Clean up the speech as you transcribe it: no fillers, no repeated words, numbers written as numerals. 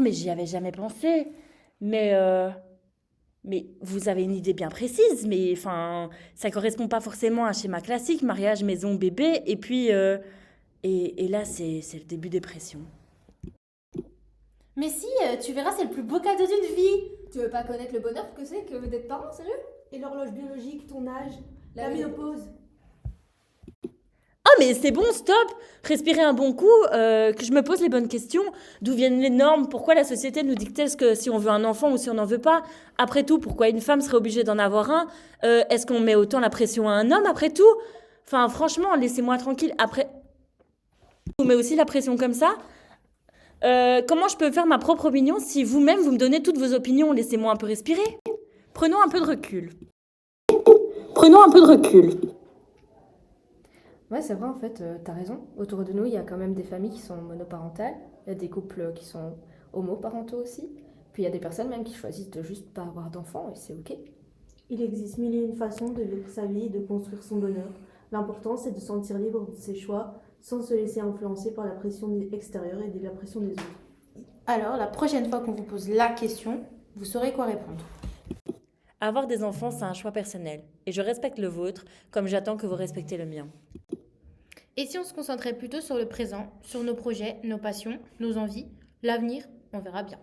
mais j'y avais jamais pensé. Mais, euh, mais vous avez une idée bien précise, mais enfin, ça correspond pas forcément à un schéma classique, mariage, maison, bébé, et puis, et là, c'est le début des pressions. Mais si, tu verras, c'est le plus beau cadeau d'une vie. Tu veux pas connaître le bonheur que c'est que d'être parent, sérieux? Et l'horloge biologique, ton âge, La la ménopause. ménopause. Ah, mais c'est bon, stop! Respirez un bon coup, que je me pose les bonnes questions. D'où viennent les normes? Pourquoi la société nous dicte que si on veut un enfant ou si on n'en veut pas? Après tout, pourquoi une femme serait obligée d'en avoir un? Est-ce qu'on met autant la pression à un homme après tout? Enfin, franchement, laissez-moi tranquille. Après, on met aussi la pression comme ça? Comment je peux faire ma propre opinion si vous-même vous me donnez toutes vos opinions? Laissez-moi un peu respirer. Prenons un peu de recul. Prenons un peu de recul. Ouais, c'est vrai, en fait, t'as raison. Autour de nous, il y a quand même des familles qui sont monoparentales, il y a des couples qui sont homoparentaux aussi, puis il y a des personnes même qui choisissent de juste pas avoir d'enfants, et c'est ok. Il existe mille et une façons de vivre sa vie et de construire son bonheur. L'important, c'est de se sentir libre de ses choix sans se laisser influencer par la pression extérieure et la pression des autres. Alors, la prochaine fois qu'on vous pose la question, vous saurez quoi répondre. Avoir des enfants, c'est un choix personnel. Et je respecte le vôtre, comme j'attends que vous respectez le mien. Et si on se concentrait plutôt sur le présent, sur nos projets, nos passions, nos envies, l'avenir, on verra bien.